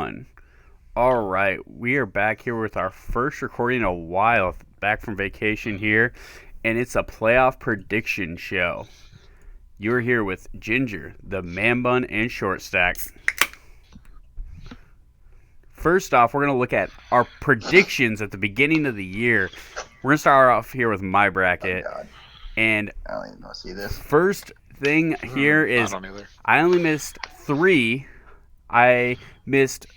1. All right, we are back here with our first recording in a while, back from vacation here, and it's a playoff prediction show. You're here with Ginger, the man bun, and short stack. First off, we're going to look at our predictions at the beginning of the year. We're going to start off here with my bracket. Oh, God. And I don't even want to see this. first thing here is I don't either. I only missed 3. I missed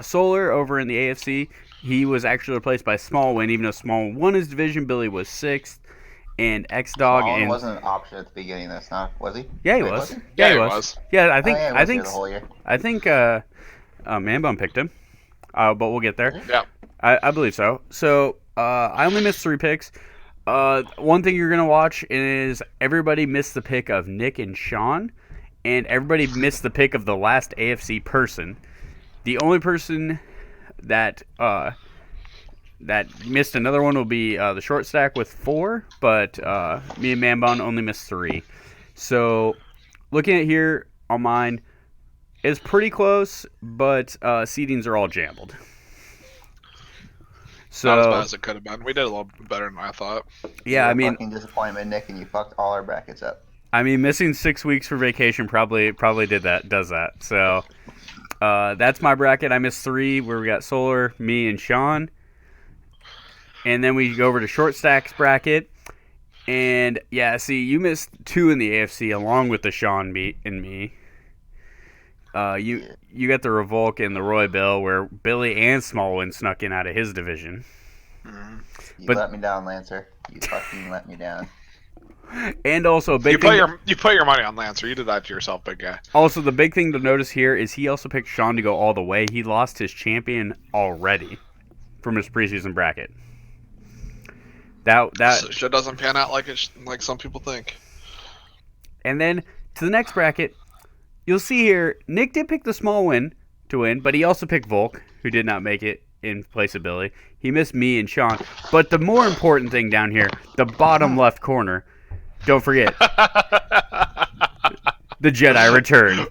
Solar over in the AFC. He was actually replaced by Smallwin, even though Smallwin won his division. Billy was 6th. And X-Dog Smallwood and wasn't an option at the beginning. That's not, was he? yeah, he Wait, was. he? Yeah, he he was. was. Yeah, Oh, yeah, he was here the whole year. I think Manbun picked him. But we'll get there. Yeah. I believe so. So I only missed 3 picks. One thing you're gonna watch is everybody missed the pick of Nick and Sean, and everybody missed the pick of the last AFC person. The only person that missed another one will be the short stack with 4, but me and Manbon only missed 3. So looking at here on mine, it's pretty close, but seedings are all jambled. So Not as bad as it could have been. We did a little better than I thought. yeah, You're I mean, fucking disappointment, Nick, and you fucked all our brackets up. missing 6 weeks for vacation probably does that. So that's my bracket. I missed 3 where we got Solar, me, and Sean. And then we go over to short stacks bracket. And yeah, see, you missed 2 in the AFC along with the Sean and me. You got the Revolk and the Roy Bill where Billy and Smallwin snuck in out of his division. You But- let me down, Lancer. You fucking let me down. And also a You big put thing. you put your money on Lancer. You did that to yourself, big guy. Also, the big thing to notice here is he also picked Sean to go all the way. He lost his champion already from his preseason bracket. That So shit doesn't pan out like some people think. and then to the next bracket, you'll see here Nick did pick the small win to win, but he also picked Volk, who did not make it in place of Billy. He missed me and Sean. But the more important thing down here, the bottom left corner, don't forget the Jedi return.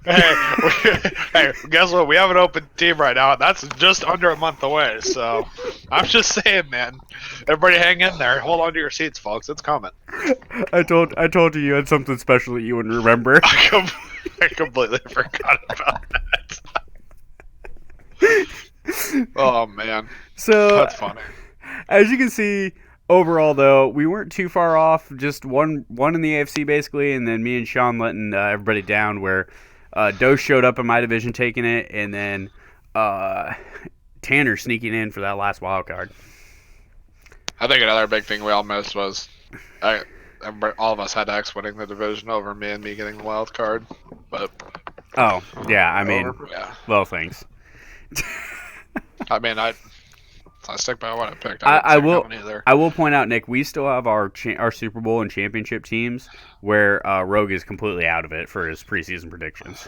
Hey, guess what? We have an open team right now. That's just under a month away. So I'm just saying, man. Everybody hang in there. Hold on to your seats, folks. It's coming. I told you had something special that you wouldn't remember. I completely forgot about that. Oh man, So that's funny. as you can see, overall though, we weren't too far off. Just one in the AFC basically, and then me and Sean letting everybody down. Where Doe showed up in my division taking it, and then Tanner sneaking in for that last wild card. I think another big thing we all missed was all of us had X winning the division over me and me getting the wild card. But Oh yeah, I mean, yeah, well, thanks. I mean I stick by what I picked. I didn't see it will. coming either. I will point out, Nick, we still have our Super Bowl and championship teams where Rogue is completely out of it for his preseason predictions.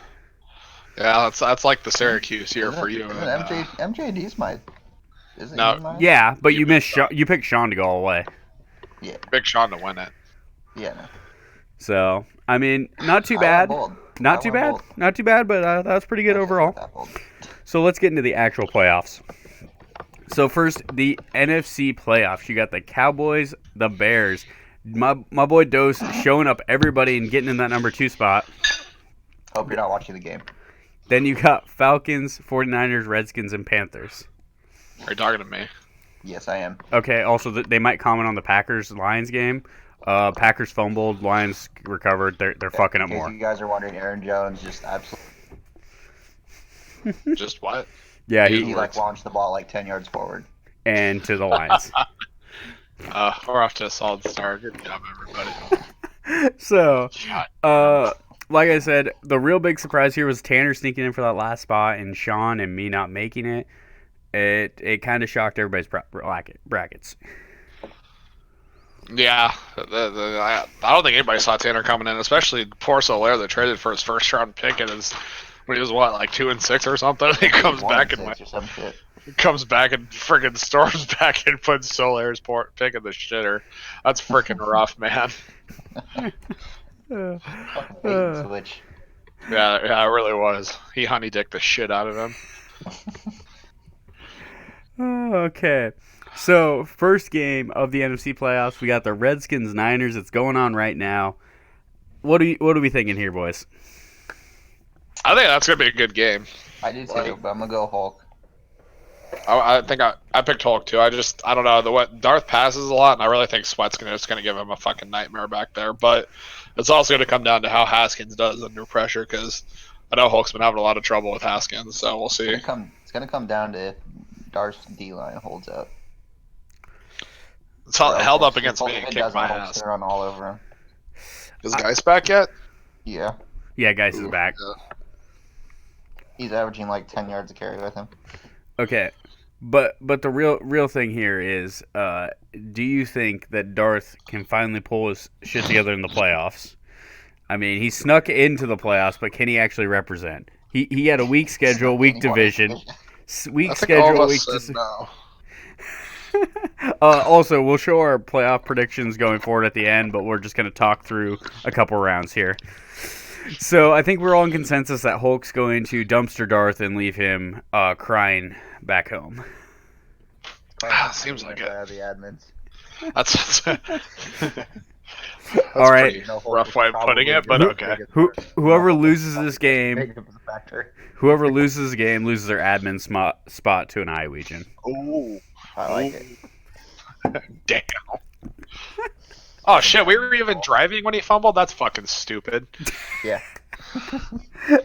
Yeah, that's like the Syracuse year Isn't for it- you. Isn't and, MJD's my... Isn't No. he mine? Yeah, but you missed. You picked Sean to go all the way. Yeah. Big Sean to win it. Yeah, no. So I mean, not too I bad. went bold. Not I too went bad. bold. Not too bad, but that was pretty good I overall. went that bold. So let's get into the actual playoffs. So first, the NFC playoffs. You got the Cowboys, the Bears. My boy Dose showing up everybody and getting in that number 2 spot. Hope you're not watching the game. Then you got Falcons, 49ers, Redskins, and Panthers. Are you talking to me? Yes, I am. Okay, also they might comment on the Packers-Lions game. Packers fumbled, Lions recovered. They're fucking up In case more. you guys are wondering, Aaron Jones just absolutely... Just what? Yeah, He he launched the ball like 10 yards forward. and to the Lions. We're off to a solid start. Good job, everybody. So, Shot. like I said, the real big surprise here was Tanner sneaking in for that last spot and Sean and me not making it. It kind of shocked everybody's brackets. Yeah, I don't think anybody saw Tanner coming in, especially poor Solaire that traded for his first round pick and when he was what, like 2-6 or something. He comes back and 1-6 or some shit. friggin' storms back and puts Solaire's pick in the shitter. That's freaking rough, man. Fucking bait and switch. Yeah, it really was. He honey dicked the shit out of him. Okay. So, first game of the NFC playoffs, we got the Redskins Niners. It's going on right now. What are we thinking here, boys? I think that's gonna be a good game. I do too, but I'm gonna go Hulk. I think I picked Hulk too. I don't know what Darth passes a lot, and I really think Sweat's just gonna give him a fucking nightmare back there. But it's also gonna come down to how Haskins does under pressure, because I know Hulk's been having a lot of trouble with Haskins. So we'll see. It's gonna come down to if Darth's D line holds up. It's held up If against me and it kicked doesn't, my Hulk's ass. gonna run all over him. Is Geis back yet? Yeah, Yeah, guys is back. he's averaging like 10 yards a carry with him. Okay. But the real thing here is, do you think that Darth can finally pull his shit together in the playoffs? I mean, he snuck into the playoffs, but can he actually represent? He had a weak schedule, weak division, weak I think all schedule, of weak. us said no. Also, we'll show our playoff predictions going forward at the end, but we're just going to talk through a couple rounds here. So I think we're all in consensus that Hulk's going to dumpster Darth and leave him crying back home. Seems like it. The admins. That's All right. pretty rough way of putting it, but okay. Whoever loses this game, Big of a factor. whoever loses the game loses their admin spot to an Iwegian. Ooh, I like it. damn. Oh shit, we were even driving when he fumbled? That's fucking stupid. Yeah.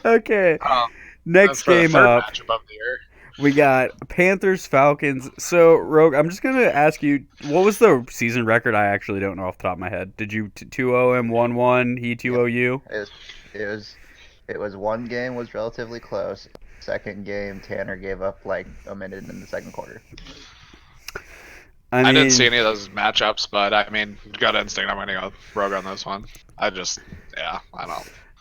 Okay. Um, Next That's for the game third up, matchup of the year. we got Panthers Falcons. So Rogue, I'm just gonna ask you, what was the season record? I actually don't know off the top of my head. Did you 2-0 him, 1-1? He 2-0 you? It was one game was relatively close. Second game, Tanner gave up like a minute in the second quarter. I I didn't mean, see any of those matchups, but I mean, gut instinct, I'm gonna go Rogue on this one. I don't.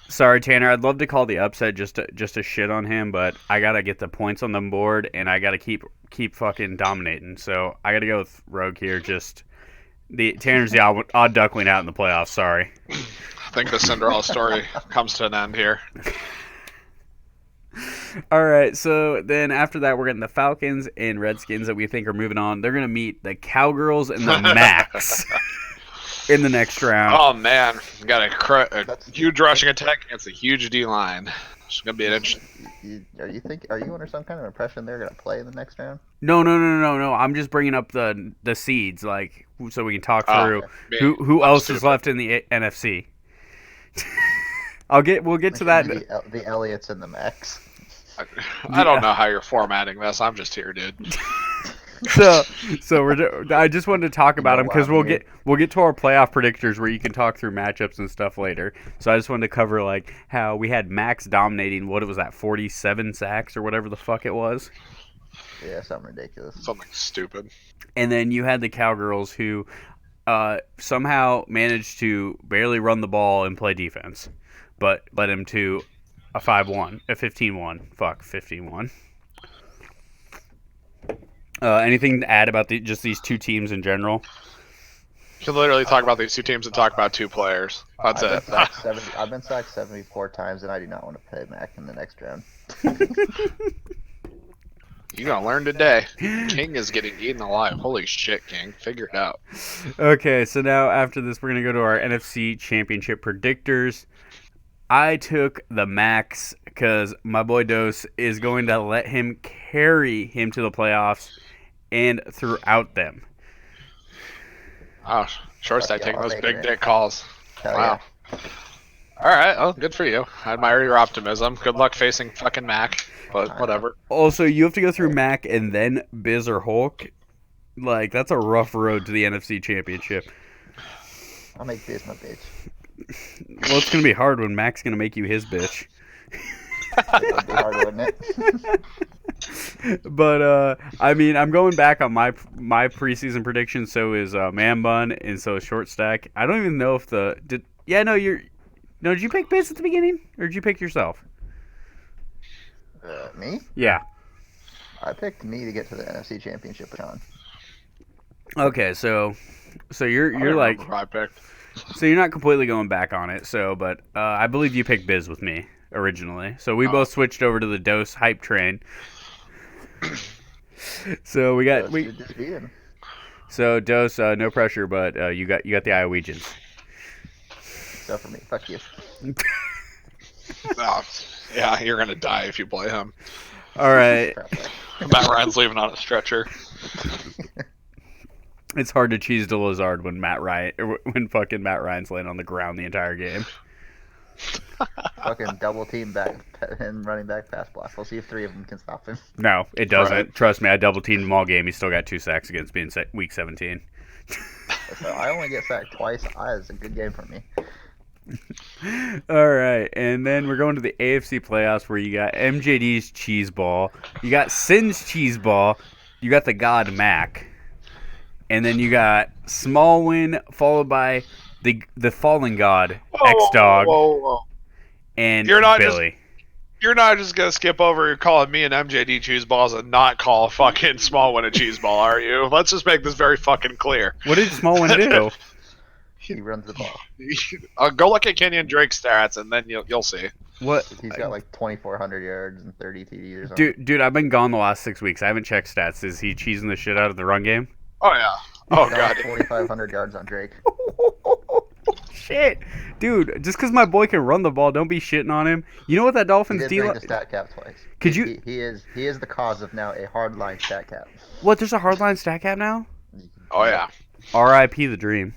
sorry Tanner, I'd love to call the upset just to shit on him, but I gotta get the points on the board and I gotta keep fucking dominating. So I gotta go with Rogue here. Just Tanner's the odd duckling out in the playoffs. Sorry. I think the Cinderella story comes to an end here. All right, so then after that, we're getting the Falcons and Redskins that we think are moving on. They're gonna meet the Cowgirls and the Max in the next round. Oh man, got a huge rushing attack against a huge D line. It's gonna be an interesting. Are you under some kind of impression they're gonna play in the next round? No. I'm just bringing up the seeds, like, so we can talk through okay. who I'm else stupid. is left in the NFC. We'll get to that. The Elliots and the Max. I don't know how you're formatting this. I'm just here, dude. I just wanted to talk about them because we'll me. get to our playoff predictors where you can talk through matchups and stuff later. So I just wanted to cover like how we had Max dominating. What was that, 47 sacks or whatever the fuck it was, Yeah, something ridiculous. Something stupid. and then you had the Cowgirls who somehow managed to barely run the ball and play defense, but led him to a 5-1, a 15-1. Fuck, 15-1. Anything to add about just these two teams in general? You can literally talk about these two teams and talk about two players. That's it. I've been sacked 74 times, and I do not want to play Mac in the next round. You're gonna learn today. King is getting eaten alive. Holy shit, King. Figure it out. Okay, so now after this, we're going to go to our NFC Championship predictors. I took the Max because my boy Dose is going to let him carry him to the playoffs and throughout them. Oh, short stack taking those big it. dick calls. Hell Wow. All right. Well, good for you. I admire your optimism. Good luck facing fucking Mac, but whatever. Also, you have to go through Mac and then Biz or Hulk. Like, that's a rough road to the NFC Championship. Yeah. I'll make this my bitch. Well, it's going to be hard when Mac's going to make you his bitch. It would be hard, wouldn't it? But I mean, I'm going back on my preseason prediction. So is Man Bun, and so is Short Stack. I don't even know if did you pick Biz at the beginning, or did you pick yourself? Me? Yeah. I picked me to get to the NFC Championship with Sean. Okay, so you're I don't like, remember who I picked. so you're not completely going back on it. So, but I believe you picked Biz with me originally. So we both switched over to the Dose hype train. So we got Dose we. did just beat him. So Dose, no pressure, but you got the Iowegians. So for me, fuck you. Oh, yeah, you're gonna die if you play him. All right, Probably. Matt Ryan's leaving on a stretcher. it's hard to cheese to Lazard when when fucking Matt Ryan's laying on the ground the entire game. Fucking double team back and running back pass block. We'll see if 3 of them can stop him. No, it doesn't. Right. Trust me, I double teamed him all game. He still got 2 sacks against me in week 17. So I only get sacked twice. It's a good game for me. All right, and then we're going to the AFC playoffs where you got MJD's cheese ball, you got Sin's cheese ball, you got the God Mac, and then you got Smallwin followed by the Fallen God X Dog and You're not Billy. You're not just gonna skip over calling me an MJD cheese balls and not call fucking Smallwin a cheese ball, are you? Let's just make this very fucking clear. What did Smallwin do? He runs the ball. Go look at Kenyon Drake's stats and then you'll see. What? He's got like 2,400 yards and 30 TDs or something. Dude, I've been gone the last 6 weeks. I haven't checked stats. Is he cheesing the shit out of the run game? Oh yeah. Oh He's got god. 4,500 yards on Drake. Shit, dude! Just because my boy can run the ball, don't be shitting on him. You know what that He Dolphins did D break line? the stat cap twice. Could he, you- He is the cause of now a hardline stat cap. What? There's a hardline stat cap now? Oh yeah. R.I.P. the dream.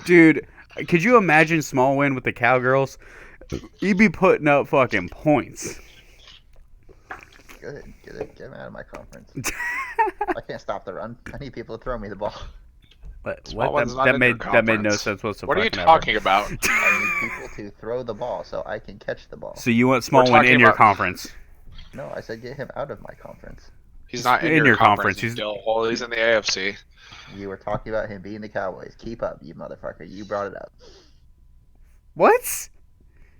Dude, could you imagine Smallwin with the Cowgirls? He'd be putting up fucking points. Good. Get him out of my conference. I can't stop the run. I need people to throw me the ball. What? Smallwin's not That in made your that made no conference. sense whatsoever. What are you talking about? I need people to throw the ball so I can catch the ball. So you want We're Smallwin talking in your about- conference? No, I said get him out of my conference. He's not in, In your conference. conference. Still. Well, he's in the AFC. You were talking about him beating the Cowboys. Keep up, you motherfucker. You brought it up. What?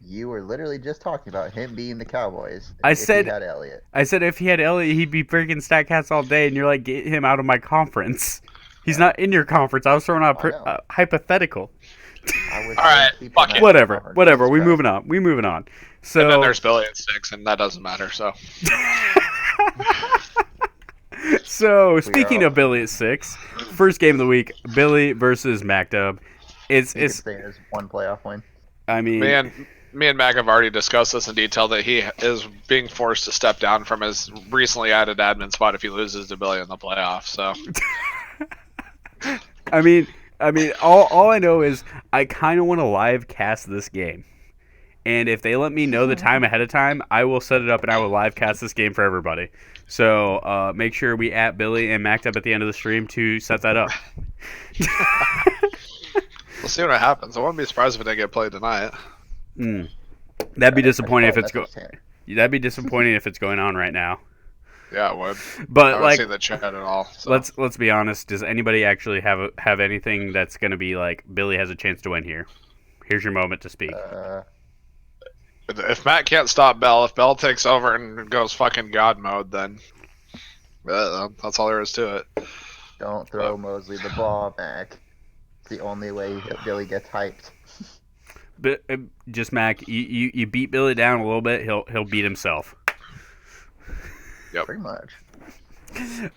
You were literally just talking about him beating the Cowboys. I if said- he had Elliott. I said if he had Elliott, he'd be freaking StatCats all day, and you're like, get him out of my conference. He's not in your conference. I was throwing out I know. a hypothetical. I would All right, keep him fuck out it. of my Whatever. conference. We Jesus moving on. We moving on. So And then there's Billy at 6, and that doesn't matter. So So speaking all- of Billy at 6, first game of the week, Billy versus MacDub. Christ. You It's could say it is one playoff win. I mean me and Mac have already discussed this in detail that he is being forced to step down from his recently added admin spot if he loses to Billy in the playoffs. So I mean all I know is I kind of want to live cast this game. And if they let me know the time ahead of time, I will set it up and I will live cast this game for everybody. So make sure we at Billy and MacDub at the end of the stream to set that up. we'll see what happens. I wouldn't be surprised if it didn't get played tonight. That'd be disappointing if That's it's go. what's happening. That'd be disappointing if it's going on right now. Yeah, it would. But I don't like, see the chat at all. So. let's be honest. Does anybody actually have anything that's going to be like Billy has a chance to win here? Here's your moment to speak. If Matt can't stop Bell, if Bell takes over and goes fucking God mode, then that's all there is to it. Don't throw Mosley the ball back. It's the only way Billy gets hyped. But just Mac, you beat Billy down a little bit. He'll beat himself. Pretty much.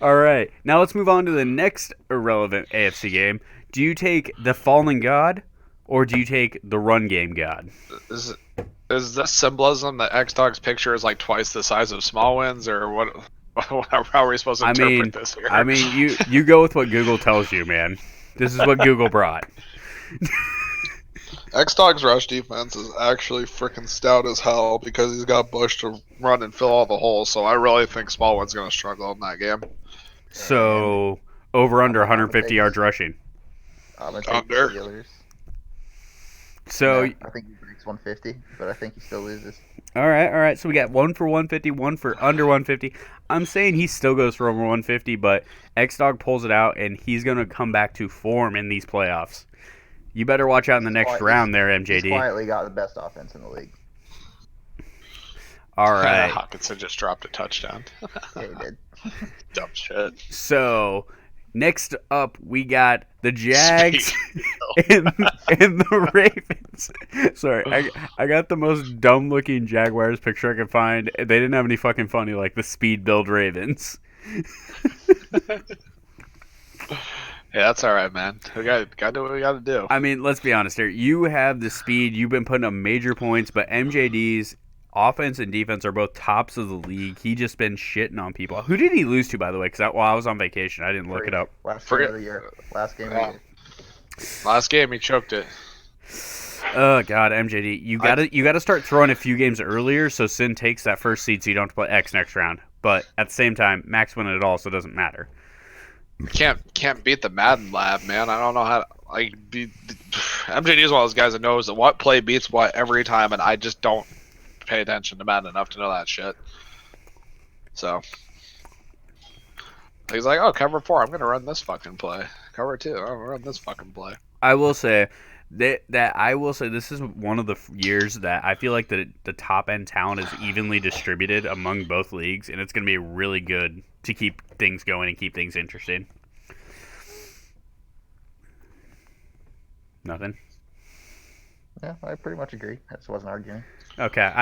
All right, now let's move on to the next irrelevant AFC game. Do you take the Fallen God or do you take the Run Game God? Is this symbolism that X Dog's picture is like twice the size of Smallwin's, or what? How are we supposed to interpret this here? I mean, you go with what Google tells you, man. This is what Google brought. X Dog's rush defense is actually freaking stout as hell because he's got Bush to run and fill all the holes. So I really think Smallwood's going to struggle in that game. So over under 150 yards rushing. I'm gonna take Under. the Steelers. So Yeah, I think he breaks 150, but I think he still loses. all right. So we got one for 150, one for under 150. I'm saying he still goes for over 150, but X Dog pulls it out and he's gonna come back to form in these playoffs. You better watch out in the next round there, He's MJD. quietly got the best offense in the league. All right. Hawkinson just dropped a touchdown. Yeah, he did. Dumb shit. So next up we got the Jags and and the Ravens. Sorry, I got the most dumb looking Jaguars picture I could find. They didn't have any fucking funny like the speed build Ravens. Yeah, that's all right, man. We got to do what we got to do. I mean, let's be honest here. You have the speed. You've been putting up major points, but MJD's offense and defense are both tops of the league. He just been shitting on people. Who did he lose to, by the way? Because while I was on vacation, I didn't look it up. Last game of the year. Last game of the year. Last game, he choked it. Oh God, MJD, you gotta start throwing a few games earlier so Sin takes that first seed, so you don't have to play X next round. But at the same time, Max winning it all, so it doesn't matter. Can't beat the Madden lab, man. I don't know how to MJD is one of those guys that knows that what play beats what every time, and I just don't pay attention to Madden enough to know that shit. So he's like, oh, cover 4, I'm gonna run this fucking play. Cover 2, I'm gonna run this fucking play. I will say that this is one of the years that I feel like the top end talent is evenly distributed among both leagues, and it's going to be really good to keep things going and keep things interesting. Nothing. Yeah, I pretty much agree. I just wasn't arguing. Okay,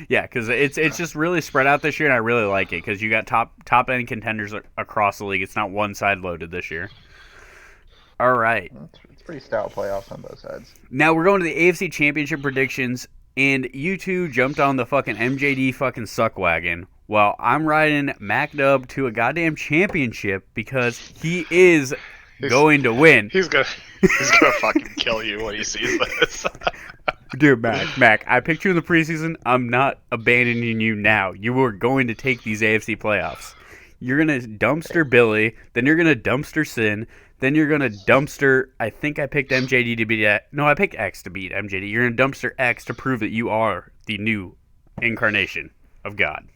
yeah, because it's just really spread out this year, and I really like it because you got top end contenders across the league. It's not one side loaded this year. All right. It's pretty stout playoffs on both sides. Now we're going to the AFC Championship predictions, and you two jumped on the fucking MJD fucking suck wagon. Well, I'm riding MacDub to a goddamn championship because he is going to win. He's gonna fucking kill you when he sees this. Dude, Mac, I picked you in the preseason. I'm not abandoning you now. You are going to take these AFC playoffs. You're going to dumpster Billy, then you're going to dumpster Sin, then you're going to dumpster, I think I picked MJD to beat, no, I picked X to beat MJD. You're going to dumpster X to prove that you are the new incarnation of God.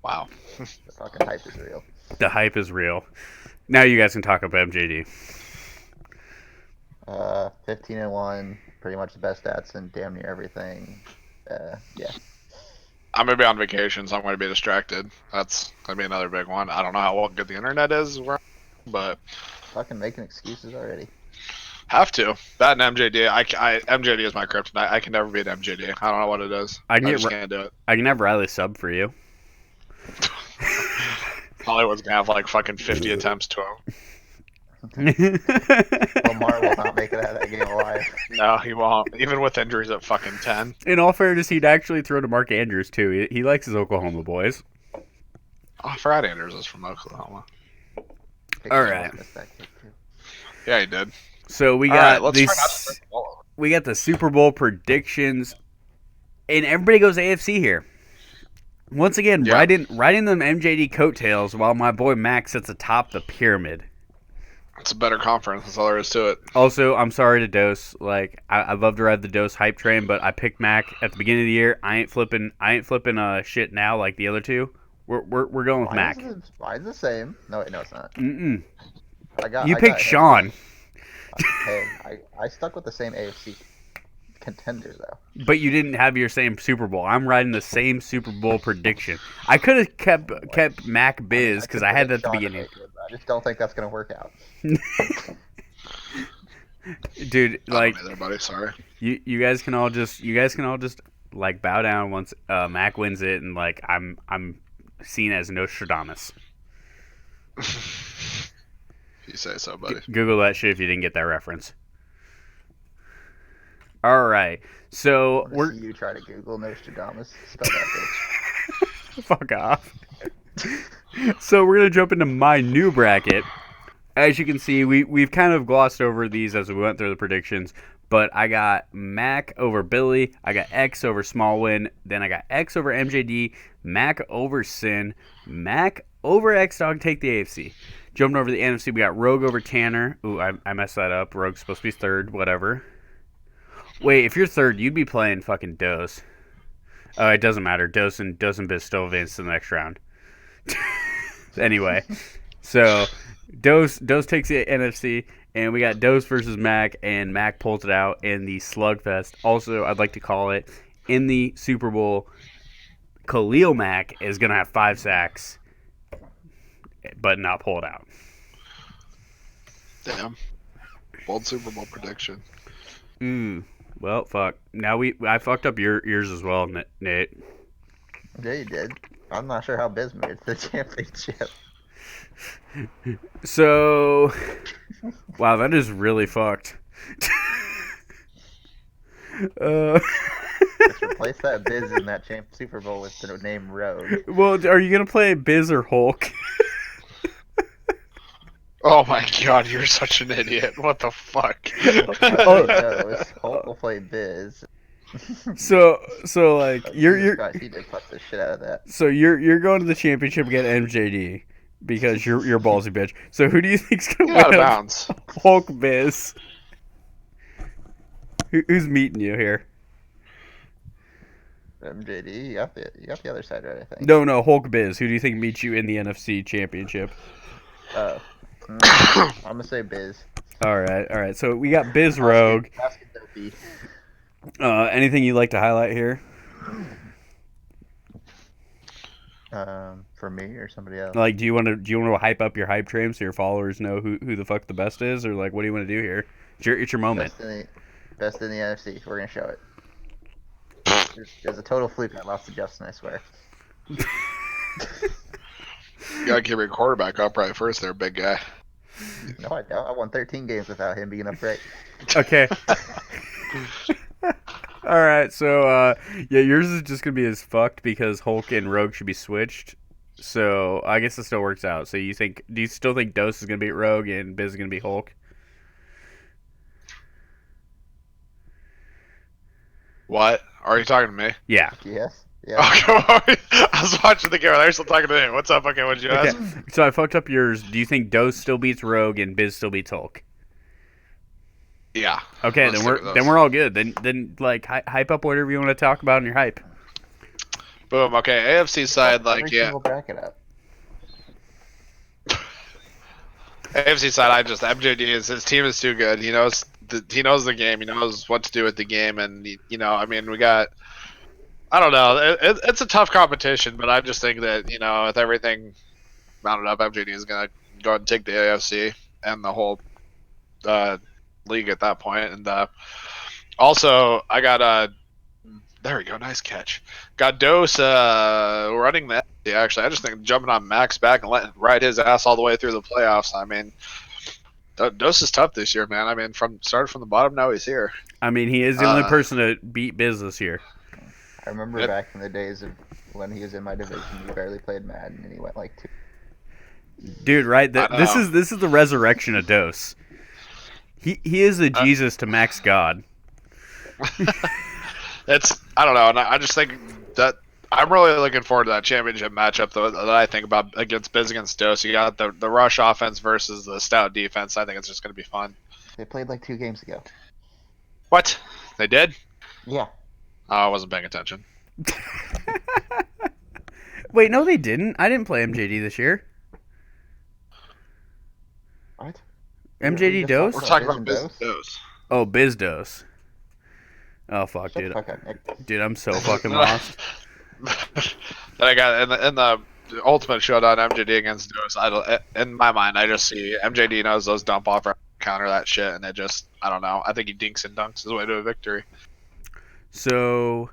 Wow. The fucking hype is real. The hype is real. Now you guys can talk about MJD. 15-1, pretty much the best stats in damn near everything. Yeah. I'm gonna be on vacation, so I'm gonna be distracted. That's gonna be another big one. I don't know how good the internet is, but Fucking making excuses already. have to. That and MJD. MJD is my kryptonite. I can never beat MJD. I don't know what it is. I just can't do it. I can have Riley sub for you. Hollywood's gonna have like fucking 50 attempts to him. Lamar will not make it out of that game alive. No, he won't. Even with injuries at fucking 10. In all fairness, he'd actually throw to Mark Andrews too. He likes his Oklahoma boys. Oh, I forgot Andrews is from Oklahoma. All right. Yeah, he did. So we got the Super Bowl predictions, and everybody goes AFC here. Once again, riding them MJD coattails while my boy Max sits atop the pyramid. It's a better conference. That's all there is to it. Also, I'm sorry to Dose. Like, I'd love to ride the Dose hype train, but I picked Mac at the beginning of the year. I ain't flipping shit now like the other two. We're going with Mac. Mine's the same. No, wait, no, it's not. Mm-mm. You picked Sean. Hey, I stuck with the same AFC contender though. But you didn't have your same Super Bowl. I'm riding the same Super Bowl prediction. I could have kept Mac Biz because I had that at the beginning. I just don't think that's gonna work out. Dude, like, there, buddy. Sorry. You guys can all just like bow down once Mac wins it, and like I'm seen as Nostradamus. If you say so, buddy. Google that shit if you didn't get that reference. All right, so we're you try to Google Nostradamus. Spell that bitch. Fuck off. So we're gonna jump into my new bracket. As you can see, we've kind of glossed over these as we went through the predictions, but I got Mac over Billy, I got X over Smallwin, then I got X over MJD, Mac over Sin, Mac over X-Dog, take the AFC. Jumping over the NFC, we got Rogue over Tanner. Ooh, I messed that up. Rogue's supposed to be third, whatever. Wait, if you're third, you'd be playing fucking Dose. Oh, it doesn't matter. Dose and Biz still advance to the next round. Anyway, so Dose takes the NFC, and we got Dose versus Mac, and Mac pulls it out in the slugfest. Also, I'd like to call it, in the Super Bowl, Khalil Mack is going to have 5 sacks, but not pull it out. Damn. Bold Super Bowl prediction. Well, fuck. Now I fucked up yours as well, Nate. Yeah, you did. I'm not sure how Biz made it to the championship. So, wow, that is really fucked. Just replace that Biz in that Super Bowl with the name Rogue. Well, are you gonna play Biz or Hulk? Oh my god, you're such an idiot. What the fuck? Hulk will play Biz. So like you're Christ, he did fuck the shit out of that. so you're going to the championship against MJD because you're ballsy bitch. So who do you think's gonna Get out win? of bounds. Hulk Biz. Who's meeting you here? MJD, you got the other side right, I think. No, Hulk Biz. Who do you think meets you in the NFC Championship? I'm gonna say Biz. All right. So we got Biz Rogue. Basket Dopey. Anything you'd like to highlight here? For me or somebody else? Like, do you want to hype up your hype train so your followers know who the fuck the best is, or like, what do you want to do here? It's your moment. Best in the NFC. We're gonna show it. There's a total fluke. I lost to Justin, I swear. You gotta keep your quarterback upright first there, big guy. No, I don't. I won 13 games without him being upright. Okay. All right. So yeah, yours is just gonna be as fucked because Hulk and Rogue should be switched. So I guess it still works out. So do you still think Dose is gonna beat Rogue and Biz is gonna be Hulk? What? Are you talking to me? Yeah. Yes. Yeah. Okay, I was watching the camera. They're still talking to me. What's up? Okay, what'd you ask? Okay. So I fucked up yours. Do you think Dose still beats Rogue and Biz still beats Hulk? Yeah. Okay, Let's then look at then those. we're all good. Then like hype up whatever you want to talk about in your hype. Boom. Okay, AFC side, like, Every yeah. single bracket up. AFC side, MJD his team is too good. He knows the game. He knows what to do with the game, and I mean, we got. I don't know. It's a tough competition, but I just think that with everything mounted up, MJD is gonna go ahead and take the AFC and the whole league at that point. And also, I got there we go, nice catch. Got Dose running that. Yeah, actually, I just think jumping on Max back and letting ride his ass all the way through the playoffs. I mean, Dose is tough this year, man. I mean, started from the bottom, now he's here. I mean, he is the only person to beat Biz this year. I remember back in the days of when he was in my division, he barely played Madden, and he went like 2. Dude, right? This is the resurrection of Dose. He is the Jesus to Max God. I don't know, and I just think that I'm really looking forward to that championship matchup though, that I think about against Biz against Dose. You got the rush offense versus the stout defense. I think it's just going to be fun. They played like 2 games ago. What? They did? Yeah. Oh, I wasn't paying attention. Wait, no, they didn't. I didn't play MJD this year. What? MJD Dose? We're talking Biz about and Biz Dose? Dose. Oh, Biz Dose. Oh fuck, Shut dude. the fuck up, Nick. Dude, I'm so fucking lost. Then I got in the ultimate showdown, MJD against Dose. In my mind, I just see MJD knows those dump off counter that shit, and I don't know. I think he dinks and dunks his way to a victory. So,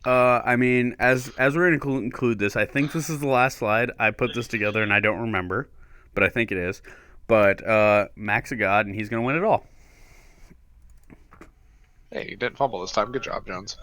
I mean, as we're going to include this, I think this is the last slide. I put this together and I don't remember, but I think it is. But Max a God, and he's going to win it all. Hey, you didn't fumble this time. Good job, Jones.